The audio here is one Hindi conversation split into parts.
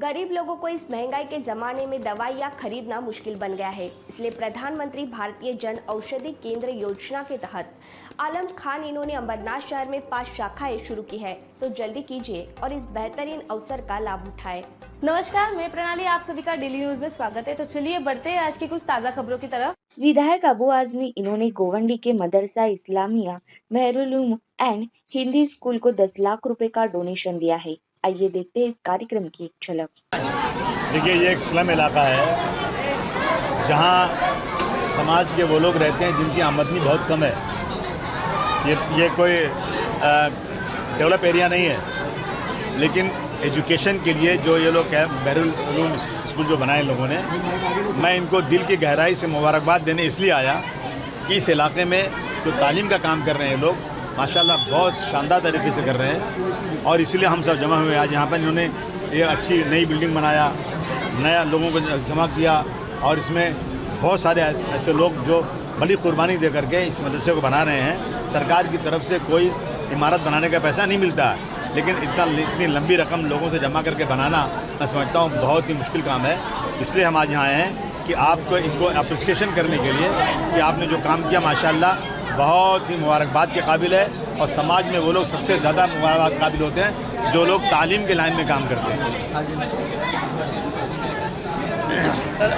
गरीब लोगों को इस महंगाई के जमाने में दवाइयाँ खरीदना मुश्किल बन गया है। इसलिए प्रधानमंत्री भारतीय जन औषधि केंद्र योजना के तहत आलम खान इन्होंने अंबरनाथ शहर में 5 शाखाएं शुरू की है। तो जल्दी कीजिए और इस बेहतरीन अवसर का लाभ उठाएं। नमस्कार, मैं प्रणाली, आप सभी का डेली न्यूज में स्वागत है। तो चलिए बढ़ते हैं आज की कुछ ताजा खबरों की तरफ। विधायक अबू आजमी इन्होंने गोवंडी के मदरसा इस्लामिया मेहरुल एंड हिंदी स्कूल को 10 लाख रुपए का डोनेशन दिया है। आइए देखते हैं इस कार्यक्रम की एक झलक। देखिए, ये एक स्लम इलाका है जहाँ समाज के वो लोग रहते हैं जिनकी आमदनी बहुत कम है। ये कोई डेवलप एरिया नहीं है, लेकिन एजुकेशन के लिए जो ये लोग मेहरुल उलूम स्कूल जो बनाए लोगों ने, मैं इनको दिल की गहराई से मुबारकबाद देने इसलिए आया कि इस इलाके में जो तालीम का काम कर रहे हैं लोग माशाल्लाह बहुत शानदार तरीके से कर रहे हैं, और इसलिए हम सब जमा हुए आज यहाँ पर। इन्होंने ये अच्छी नई बिल्डिंग बनाया, नया लोगों को जमा किया, और इसमें बहुत सारे ऐसे लोग जो बड़ी कुर्बानी दे करके इस मदरसे को बना रहे हैं। सरकार की तरफ से कोई इमारत बनाने का पैसा नहीं मिलता है, लेकिन इतनी लंबी रकम लोगों से जमा करके बनाना मैं समझता हूँ बहुत ही मुश्किल काम है। इसलिए हम आज यहाँ आए हैं कि आपको इनको अप्रिसिएशन करने के लिए कि आपने जो काम किया माशाल्लाह बहुत ही मुबारकबाद के काबिल है, और समाज में वो लोग सबसे ज़्यादा मुबारकबाद काबिल होते हैं जो लोग तालीम के लाइन में काम करते हैं। सर,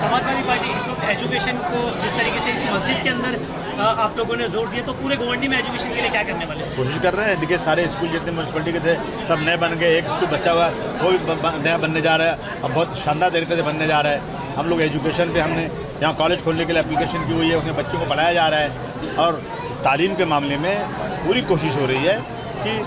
समाजवादी पार्टी इस वक्त एजुकेशन को जिस तरीके से इस मस्जिद के अंदर आप लोगों ने जोर दिया, तो पूरे गोवंडी में एजुकेशन के लिए क्या करने वाले हैं? कोशिश कर रहे हैं। देखिए, सारे स्कूल जितने म्यूनसिपलिटी के थे सब नए बन गए, एक स्कूल बचा हुआ है वो भी नया बनने जा रहा है, और बहुत शानदार तरीके से बनने जा रहा है। हम लोग एजुकेशन पे हमने यहाँ कॉलेज खोलने के लिए एप्लीकेशन की हुई है, उसमें बच्चों को पढ़ाया जा रहा है, और तालीम के मामले में पूरी कोशिश हो रही है कि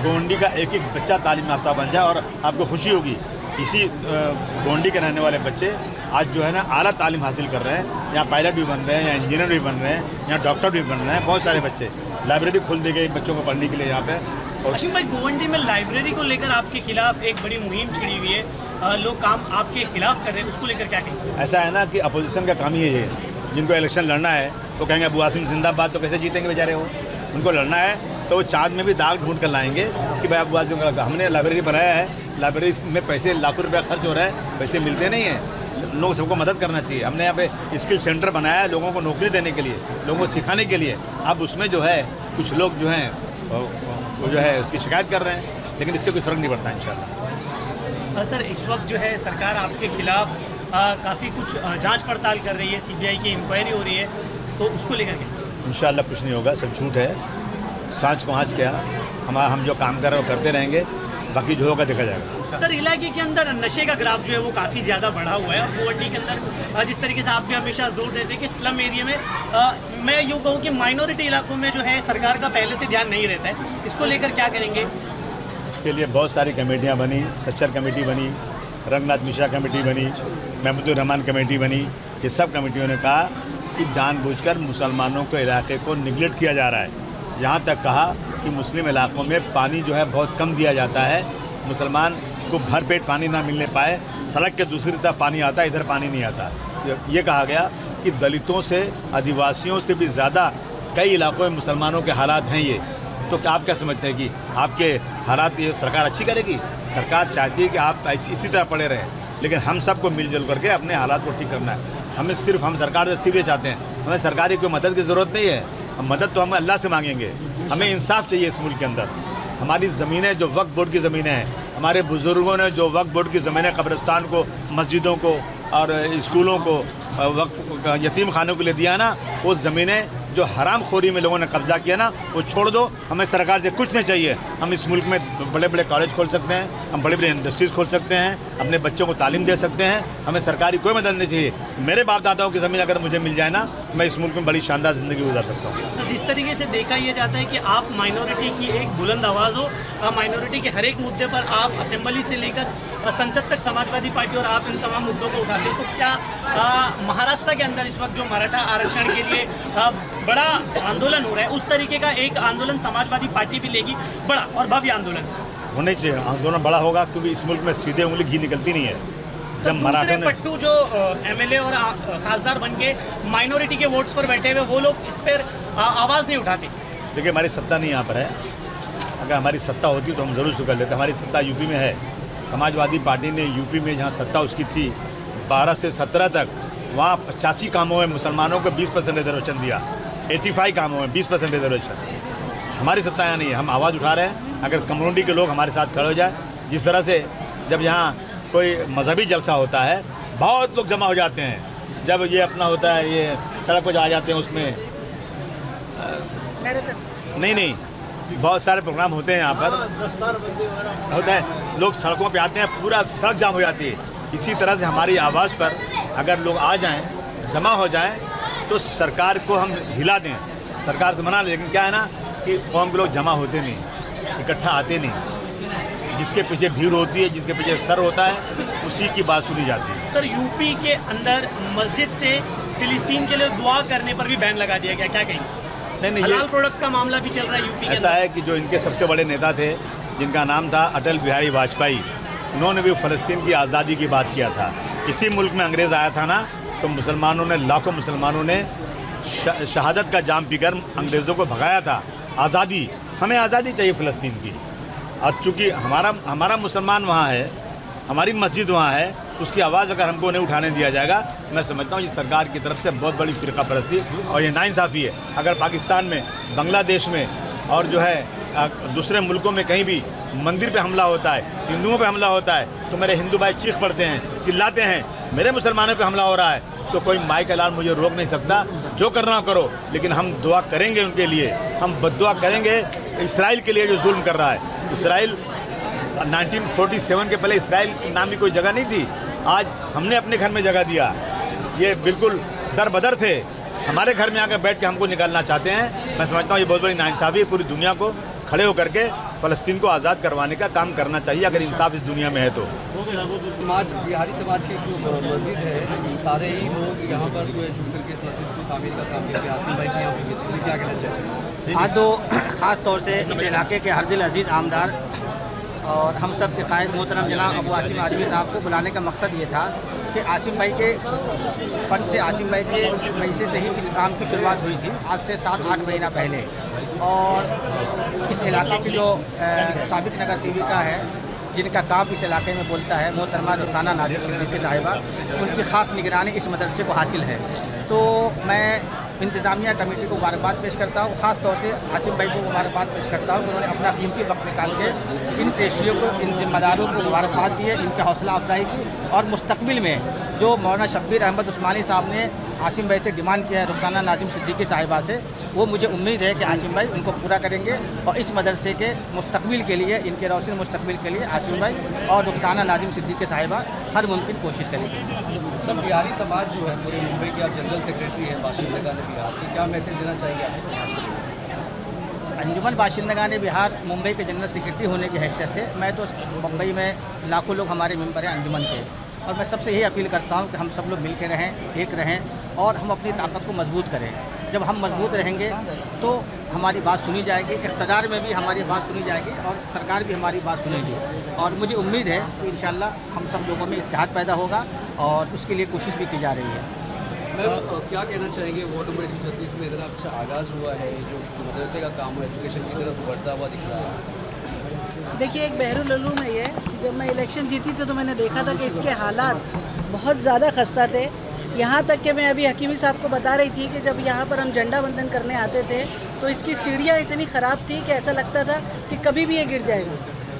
गोवंडी का एक एक बच्चा तालीम याफ्ता बन जाए। और आपको खुशी होगी, इसी गोवंडी के रहने वाले बच्चे आज जो है ना आला तालीम हासिल कर रहे हैं। यहाँ पायलट भी बन रहे हैं, यहाँ इंजीनियर भी बन रहे हैं, यहाँ डॉक्टर भी बन रहे हैं। बहुत सारे बच्चे, लाइब्रेरी खोल दी गई बच्चों को पढ़ने के लिए यहाँ पे। और अश्विन भाई, गोवंडी में लाइब्रेरी को लेकर आपके खिलाफ एक बड़ी मुहिम छिड़ी हुई है, लोग काम आपके खिलाफ कर रहे हैं, उसको लेकर क्या कहेंगे? ऐसा है ना कि अपोजिशन का काम ही ये है। जिनको इलेक्शन लड़ना है तो कहेंगे अबू आसिम जिंदाबाद, तो कैसे जीतेंगे बेचारे वो? उनको लड़ना है तो वो चाँद में भी दाग ढूंढ कर लाएंगे कि भाई अबू आसिम का। हमने लाइब्रेरी बनाया है, लाइब्रेरी में पैसे लाखों रुपया खर्च हो रहा है, पैसे मिलते नहीं हैं। लोग सबको मदद करना चाहिए। हमने यहाँ पे स्किल सेंटर बनाया है लोगों को नौकरी देने के लिए, लोगों को सिखाने के लिए। अब उसमें जो है कुछ लोग जो हैं वो जो है उसकी शिकायत कर रहे हैं, लेकिन इससे कोई फ़र्क नहीं पड़ता इंशाल्लाह। सर, इस वक्त जो है सरकार आपके खिलाफ काफ़ी कुछ जांच पड़ताल कर रही है, सीबीआई की इंक्वायरी हो रही है, तो उसको लेकर के इंशाल्लाह कुछ नहीं होगा, सब झूठ है। सांच को आँच क्या, हम जो काम कर रहे हैं वो करते रहेंगे, बाकी जो होगा देखा जाएगा। सर, इलाके के अंदर नशे का ग्राफ जो है वो काफ़ी ज़्यादा बढ़ा हुआ है, और गोवंडी के अंदर जिस तरीके से आप भी हमेशा जोर देते हैं कि स्लम एरिया में मैं यूँ कहूँ कि माइनॉरिटी इलाकों में जो है सरकार का पहले से ध्यान नहीं रहता है, इसको लेकर क्या करेंगे? इसके लिए बहुत सारी कमेटियाँ बनी, सच्चर कमेटी बनी, रंगनाथ मिश्रा कमेटी बनी, महमूदुर रहमान कमेटी बनी। ये सब कमेटियों ने कहा कि जानबूझकर मुसलमानों के इलाके को निगलेक्ट किया जा रहा है। यहाँ तक कहा कि मुस्लिम इलाकों में पानी जो है बहुत कम दिया जाता है, मुसलमान को भरपेट पानी ना मिलने पाए, सड़क के दूसरी तरफ पानी आता है, इधर पानी नहीं आता। ये कहा गया कि दलितों से, आदिवासियों से भी ज़्यादा कई इलाकों में मुसलमानों के हालात हैं ये। तो क्या आप क्या समझते हैं कि आपके हालात ये सरकार अच्छी करेगी? सरकार चाहती है कि आप इसी तरह पड़े रहें, लेकिन हम सबको मिलजुल करके अपने हालात को ठीक करना है। हम सरकार से सीधे चाहते हैं, हमें सरकार की कोई मदद की ज़रूरत नहीं है। मदद तो हम अल्लाह से मांगेंगे। हमें इंसाफ चाहिए इस मुल्क के अंदर। हमारी ज़मीनें जो वक्फ बोर्ड की ज़मीनें हैं, हमारे बुज़ुर्गों ने जो वक्फ बोर्ड की ज़मीनें कब्रिस्तान को, मस्जिदों को और स्कूलों को, वक्फ यतीम खानों के लिए दिया ना, वो ज़मीनें जो हराम खोरी में लोगों ने कब्ज़ा किया ना, वो छोड़ दो। हमें सरकार से कुछ नहीं चाहिए। हम इस मुल्क में बड़े बड़े कॉलेज खोल सकते हैं, हम बड़े बड़े इंडस्ट्रीज़ खोल सकते हैं, अपने बच्चों को तालीम दे सकते हैं। हमें सरकारी कोई मदद नहीं चाहिए। मेरे बाप दादाओं की ज़मीन अगर मुझे मिल जाए ना, मैं इस मुल्क में बड़ी शानदार ज़िंदगी गुजार सकता हूँ। जिस तरीके से देखा यह जाता है कि आप माइनॉरिटी की एक बुलंद आवाज़ हो, माइनॉरिटी के हर एक मुद्दे पर आप असेंबली से लेकर संसद तक समाजवादी पार्टी और आप इन तमाम मुद्दों को उठाते हो, तो क्या महाराष्ट्र के अंदर इस वक्त जो मराठा आरक्षण के लिए बड़ा आंदोलन हो रहा है, उस तरीके का एक आंदोलन समाजवादी पार्टी भी लेगी, बड़ा और भव्य आंदोलन होने चाहिए? आंदोलन बड़ा होगा क्योंकि इस मुल्क में सीधे उंगली घी निकलती नहीं है। जब मराठा ने पट्टू जो एमएलए और खासदार बन के माइनॉरिटी के वोट्स पर बैठे हुए, वो लोग इस पर आवाज़ नहीं उठाते। देखिए, हमारी सत्ता नहीं यहाँ पर है। अगर हमारी सत्ता होती तो हम ज़रूर कर लेते। हमारी सत्ता यूपी में है, समाजवादी पार्टी ने यूपी में जहाँ सत्ता उसकी थी 12 से 17 तक, वहाँ 85 कामों में मुसलमानों को 20% रिजर्वेशन दिया, 85 कामों में 20% रिजर्वेशन। हमारी सत्ता यहाँ नहीं है, हम आवाज़ उठा रहे हैं। अगर कम्युनिटी के लोग हमारे साथ खड़े हो जाए, जिस तरह से जब यहाँ कोई मजहबी जलसा होता है बहुत लोग जमा हो जाते हैं, जब ये अपना होता है ये सड़क पर आ जाते हैं, उसमें नहीं बहुत सारे प्रोग्राम होते हैं यहाँ पर होता है, लोग सड़कों पे आते हैं, पूरा सड़क जाम हो जाती है। इसी तरह से हमारी आवाज़ पर अगर लोग आ जाएं, जमा हो जाएं, तो सरकार को हम हिला दें, सरकार से मना लें। लेकिन क्या है ना कि कौम के लोग जमा होते नहीं, इकट्ठा आते नहीं। जिसके पीछे भीड़ होती है, जिसके पीछे सर होता है, उसी की बात सुनी जाती है। सर, यूपी के अंदर मस्जिद से फिलिस्तीन के लिए दुआ करने पर भी बैन लगा दिया गया, क्या कहेंगे? नहीं, हलाल प्रोडक्ट का मामला भी चल रहा है यूपी के ऐसा है कि जो इनके सबसे बड़े नेता थे, जिनका नाम था अटल बिहारी वाजपेयी, उन्होंने भी फ़लस्तीन की आज़ादी की बात किया था। इसी मुल्क में अंग्रेज़ आया था ना, तो मुसलमानों ने, लाखों मुसलमानों ने शहादत का जाम पीकर अंग्रेज़ों को भगाया था। आज़ादी, हमें आज़ादी चाहिए फ़लस्तीन की। और चूँकि हमारा मुसलमान वहाँ है, हमारी मस्जिद वहाँ है, उसकी आवाज़ अगर हमको नहीं उठाने दिया जाएगा, मैं समझता हूँ ये सरकार की तरफ से बहुत बड़ी फ़िरका परस्ती और ये नाइंसाफ़ी है। अगर पाकिस्तान में, बांग्लादेश में और जो है दूसरे मुल्कों में कहीं भी मंदिर पे हमला होता है, हिंदुओं पे हमला होता है, तो मेरे हिंदू भाई चीख पड़ते हैं, चिल्लाते हैं, मेरे मुसलमानों पे हमला हो रहा है, तो कोई माई का लाल मुझे रोक नहीं सकता। जो करना करो, लेकिन हम दुआ करेंगे उनके लिए, हम बद्दुआ करेंगे इसराइल के लिए जो जुल्म कर रहा है। इसराइल 1947 के पहले इसराइल नाम की कोई जगह नहीं थी। आज हमने अपने घर में जगह दिया, ये बिल्कुल दर बदर थे, हमारे घर में आकर बैठ के हमको निकालना चाहते हैं। मैं समझता हूँ ये बहुत बड़ी नाइंसाफ़ी है। पूरी दुनिया को खड़े होकर के फ़लस्तीन को आज़ाद करवाने का काम करना चाहिए, अगर इंसाफ इस दुनिया में है तो। बिहारी समाज की जो मस्जिद है, सारे ही लोग यहाँ पर जो है जुट करके मस्जिद को तामीर का काम करके आसिम भाई की क्या कहना चाहिए? आज तो ख़ास तौर से इस इलाके के हर दिल अजीज़ आमदार और हम सब के कायद मोहतरम जनाब अबू आसिम आज़मी साहब को बुलाने का मकसद ये था कि आसिम भाई के फ़ंड से, आसिम भाई के पैसे से ही इस काम की शुरुआत हुई थी, आज से 7-8 महीना पहले। और इस इलाके की जो साबिक नगर सेविका है, जिनका ताब इस इलाके में बोलता है, मोहतरमा रुखसाना नाजिम सिद्दीकी साहिबा, उनकी ख़ास निगरानी इस मदरसे को हासिल है। तो मैं इंतज़ामिया कमेटी को मुबारकबाद पेश करता हूँ, ख़ास तौर से आसिम भाई को मुबारकबाद पेश करता हूँ। उन्होंने अपना कीमती वक्त निकाल के इन पेशियों को, इन जिम्मेदारों को मुबारकबाद दी है, इनकी हौसला अफजाई की। और मुस्तकबिल में जो मौलाना शब्बीर अहमद उस्मानी साहब ने आसिम भाई से डिमांड किया है रुखसाना नाजिम सिद्दीकी साहिबा से, वो मुझे उम्मीद है कि आसिम भाई उनको पूरा करेंगे और इस मदरसे के मुस्तकबिल के लिए, इनके रोशन मुस्तकबिल के लिए आसिम भाई और रुखसाना नाजिम सिद्दीकी साहिबा हर मुमकिन कोशिश करेंगे। सब बिहारी समाज जो है पूरे मुंबई के, आप जनरल सेक्रेटरी हैं बाशिंदगान बिहार की, क्या मैसेज देना चाहेंगे आप समाज को? अंजुमन बाशिंदगान बिहार मुंबई के जनरल सेक्रेटरी होने की हैसियत से मैं तो मुंबई में लाखों लोग हमारे मेंबर हैं अंजुमन के, और मैं सबसे यही अपील करता हूं कि हम सब लोग मिल के रहें, एक रहें और हम अपनी ताकत को मजबूत करें। जब हम मजबूत रहेंगे तो हमारी बात सुनी जाएगी, इक़्तिदार में भी हमारी बात सुनी जाएगी और सरकार भी हमारी बात सुनेगी। और मुझे उम्मीद है कि इंशाल्लाह हम सब लोगों में इत्तेहाद पैदा होगा और उसके लिए कोशिश भी की जा रही है। क्या कहना चाहेंगे, वार्ड नंबर 136 में इतना अच्छा आगाज़ हुआ है, जो मदरसे का काम है एजुकेशन की तरफ बढ़ता हुआ दिख रहा है? देखिए, एक बहरुल उलूम है ये। जब मैं इलेक्शन जीती तो मैंने देखा था कि इसके हालात बहुत ज़्यादा खस्ता थे। यहाँ तक कि मैं अभी हकीमी साहब को बता रही थी कि जब यहाँ पर हम झंडा वंदन करने आते थे तो इसकी सीढ़ियाँ इतनी ख़राब थी कि ऐसा लगता था कि कभी भी ये गिर जाएगा।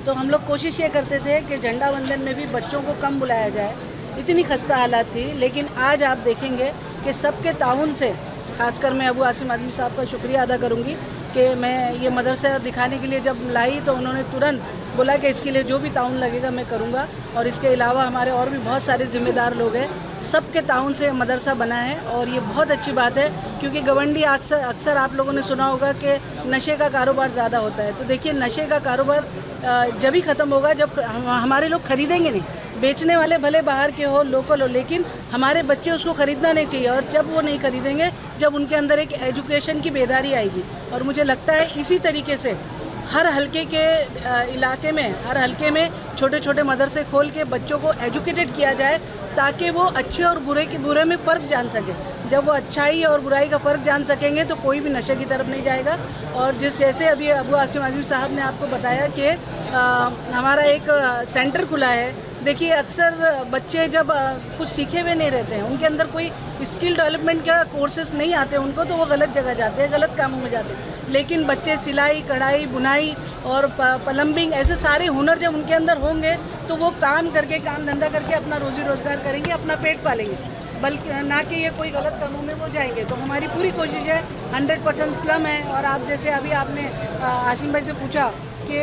तो हम लोग कोशिश ये करते थे कि झंडा वंदन में भी बच्चों को कम बुलाया जाए, इतनी खस्ता हालात थी। लेकिन आज आप देखेंगे कि सबके ताउन से, खासकर मैं अबू आसिम आज़मी साहब का शुक्रिया अदा करूँगी कि मैं ये मदरसा दिखाने के लिए जब लाई तो उन्होंने तुरंत बोला कि इसके लिए जो भी ताउन लगेगा मैं करूँगा। और इसके अलावा हमारे और भी बहुत सारे ज़िम्मेदार लोग हैं, सबके ताउन से मदरसा बना है और ये बहुत अच्छी बात है। क्योंकि गवंडी अक्सर आप लोगों ने सुना होगा कि नशे का कारोबार ज़्यादा होता है। तो देखिए, नशे का कारोबार जब ही ख़त्म होगा जब हमारे लोग ख़रीदेंगे नहीं। बेचने वाले भले बाहर के हो, लोकल हो, लेकिन हमारे बच्चे उसको ख़रीदना नहीं चाहिए। और जब वो नहीं ख़रीदेंगे, जब उनके अंदर एक एजुकेशन की बेदारी आएगी। और मुझे लगता है इसी तरीके से हर हलके के इलाके में, हर हलके में छोटे छोटे मदरसे खोल के बच्चों को एजुकेटेड किया जाए ताकि वो अच्छे और बुरे में फ़र्क जान सके। जब वो अच्छाई और बुराई का फ़र्क जान सकेंगे तो कोई भी नशे की तरफ नहीं जाएगा। और जैसे अभी अबू आसिम आज़मी साहब ने आपको बताया कि हमारा एक सेंटर खुला है। देखिए अक्सर बच्चे जब कुछ सीखे हुए नहीं रहते हैं, उनके अंदर कोई स्किल डेवलपमेंट का कोर्सेस नहीं आते उनको, तो वो गलत जगह जाते हैं, गलत कामों में जाते हैं। लेकिन बच्चे सिलाई, कढ़ाई, बुनाई और प्लम्बिंग ऐसे सारे हुनर जब उनके अंदर होंगे तो वो काम करके, काम धंधा करके अपना रोजी रोज़गार करेंगे, अपना पेट पालेंगे, बल्कि ना कि ये कोई गलत कामों में वो जाएंगे। तो हमारी पूरी कोशिश है, 100% स्लम है। और आप जैसे अभी आपने आसिम भाई से पूछा कि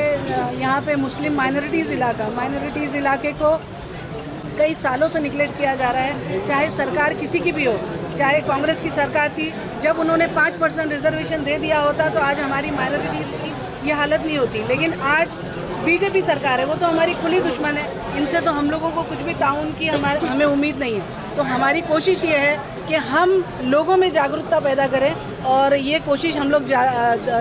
यहाँ पे मुस्लिम माइनॉरिटीज़ इलाके को कई सालों से निगलेक्ट किया जा रहा है, चाहे सरकार किसी की भी हो, चाहे कांग्रेस की सरकार थी, जब उन्होंने 5% रिजर्वेशन दे दिया होता तो आज हमारी माइनॉरिटीज़ की ये हालत नहीं होती। लेकिन आज बीजेपी सरकार है, वो तो हमारी खुली दुश्मन है, इनसे तो हम लोगों को कुछ भी ताउन की हमें उम्मीद नहीं है। तो हमारी कोशिश ये है कि हम लोगों में जागरूकता पैदा करें और ये कोशिश हम लोग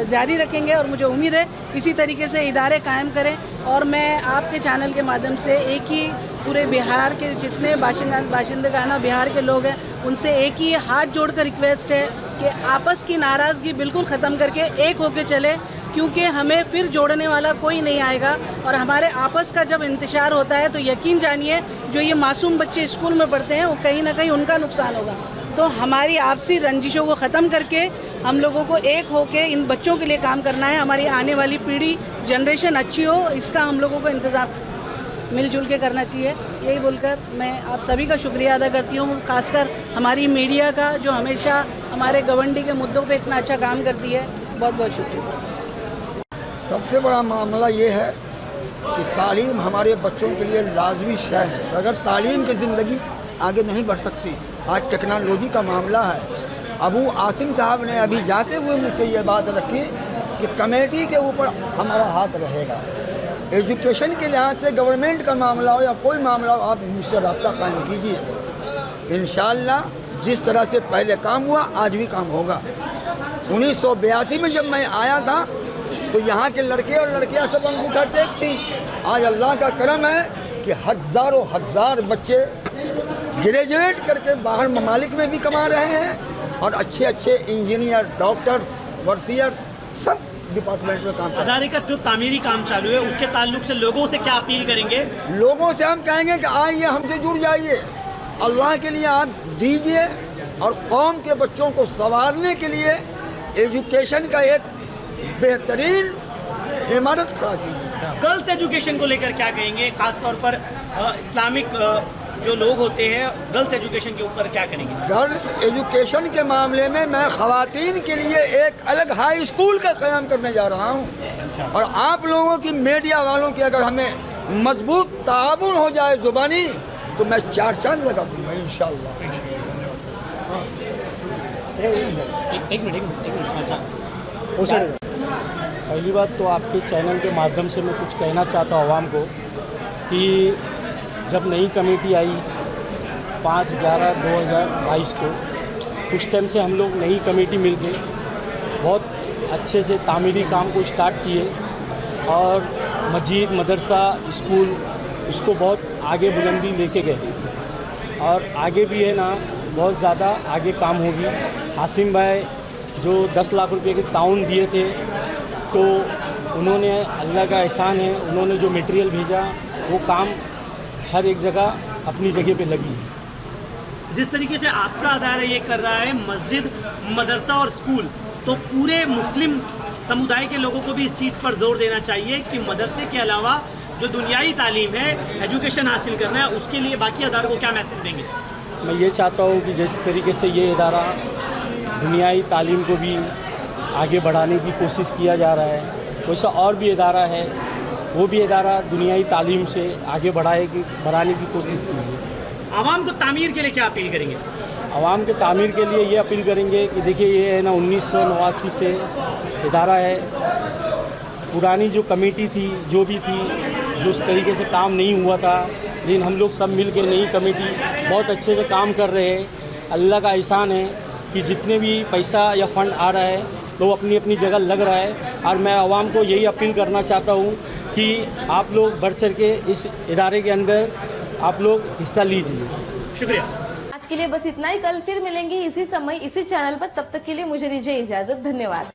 जारी रखेंगे। और मुझे उम्मीद है इसी तरीके से इदारे कायम करें। और मैं आपके चैनल के माध्यम से एक ही पूरे बिहार के जितने बाशिंदगाना बिहार के लोग हैं उनसे एक ही हाथ जोड़कर रिक्वेस्ट है कि आपस की नाराज़गी बिल्कुल ख़त्म करके एक होकर चले, क्योंकि हमें फिर जोड़ने वाला कोई नहीं आएगा। और हमारे आपस का जब इंतशार होता है तो यकीन जानिए जो ये मासूम बच्चे स्कूल में पढ़ते हैं वो कहीं ना कहीं उनका नुकसान होगा। तो हमारी आपसी रंजिशों को ख़त्म करके हम लोगों को एक होके इन बच्चों के लिए काम करना है। हमारी आने वाली पीढ़ी, जनरेशन अच्छी हो, इसका हम लोगों को इंतज़ाम मिलजुल के करना चाहिए। यही बोलकर मैं आप सभी का शुक्रिया अदा करती हूँ, खासकर हमारी मीडिया का जो हमेशा हमारे गवंडी के मुद्दों पे इतना अच्छा काम करती है। बहुत बहुत शुक्रिया। सबसे बड़ा मामला ये है कि तालीम हमारे बच्चों के लिए लाजमी शय है। अगर तालीम की ज़िंदगी आगे नहीं बढ़ सकती। आज टेक्नोलॉजी का मामला है। अबू आसिम साहब ने अभी जाते हुए मुझसे ये बात रखी कि कमेटी के ऊपर हमारा हाथ रहेगा। एजुकेशन के लिहाज से गवर्नमेंट का मामला हो या कोई मामला हो, आप मुझसे रब्ता कायम कीजिए। इंशाअल्लाह जिस तरह से पहले काम हुआ आज भी काम होगा। 1982 में जब मैं आया था तो यहाँ के लड़के और लड़कियाँ सब अंगूठा टेक थी। आज अल्लाह का करम है कि हज़ारों हज़ार बच्चे ग्रेजुएट करके बाहर ममालिक में भी कमा रहे हैं और अच्छे अच्छे इंजीनियर, डॉक्टर, वर्सियर सब डिपार्टमेंट में काम कर रहे हैं। अदारे का जो तामीरी काम चालू है उसके ताल्लुक से लोगों से क्या अपील करेंगे? लोगों से हम कहेंगे कि आइए हमसे जुड़ जाइए, अल्लाह के लिए आप दीजिए और कौम के बच्चों को संवारने के लिए एजुकेशन का एक बेहतरीन इमारत खड़ा कीजिए। गर्ल्स एजुकेशन को लेकर क्या कहेंगे? खासतौर पर इस्लामिक जो लोग होते हैं गर्ल्स एजुकेशन के ऊपर क्या करेंगे? गर्ल्स एजुकेशन के मामले में मैं ख़वातीन के लिए एक अलग हाई स्कूल का क़याम करने जा रहा हूँ। और आप लोगों की मीडिया वालों की अगर हमें मजबूत ताउन हो जाए ज़ुबानी तो मैं 4 चांद लगा दूँगा इंशाअल्लाह। एक मिनट। अच्छा, पहली बात तो आपके चैनल के माध्यम से मैं कुछ कहना चाहता हूँ आवाम को कि जब नई कमेटी आई 5/11/2022 को, उस टाइम से हम लोग नई कमेटी मिलके बहुत अच्छे से तामीरी काम को स्टार्ट किए और मस्जिद, मदरसा, स्कूल इसको बहुत आगे बुलंदी लेके गए और आगे भी है ना बहुत ज़्यादा आगे काम होगी। आसिम भाई जो 10 लाख रुपए के ताउन दिए थे तो उन्होंने, अल्लाह का एहसान है, उन्होंने जो मटेरियल भेजा वो काम हर एक जगह अपनी जगह पे लगी। जिस तरीके से आपका अदारा ये कर रहा है मस्जिद, मदरसा और स्कूल, तो पूरे मुस्लिम समुदाय के लोगों को भी इस चीज़ पर जोर देना चाहिए कि मदरसे के अलावा जो दुनियाई तालीम है, एजुकेशन हासिल करना है, उसके लिए बाकी अदारों को क्या मैसेज देंगे? मैं ये चाहता हूँ कि जिस तरीके से ये इदारा दुनियाई तालीम को भी आगे बढ़ाने की कोशिश किया जा रहा है, वैसा और भी इदारा है वो भी इदारा दुनियाई तालीम से आगे बढ़ाने की कोशिश कीजिए। आवाम को तामीर के लिए क्या अपील करेंगे? आवाम के तामीर के लिए ये अपील करेंगे कि देखिए ये है ना 1989 से इदारा है। पुरानी जो कमेटी थी, जो भी थी, जो उस तरीके से काम नहीं हुआ था, लेकिन हम लोग सब मिल के नई कमेटी बहुत अच्छे से काम कर रहे हैं। अल्लाह का एहसान है कि जितने भी पैसा या फंड आ रहा है तो वो अपनी अपनी जगह लग रहा है। और मैं आवाम को यही अपील करना चाहता हूँ कि आप लोग बढ़ चढ़ के इस इदारे के अंदर आप लोग हिस्सा लीजिए। शुक्रिया। आज के लिए बस इतना ही। कल फिर मिलेंगे इसी समय इसी चैनल पर, तब तक के लिए मुझे दीजिए इजाजत। धन्यवाद।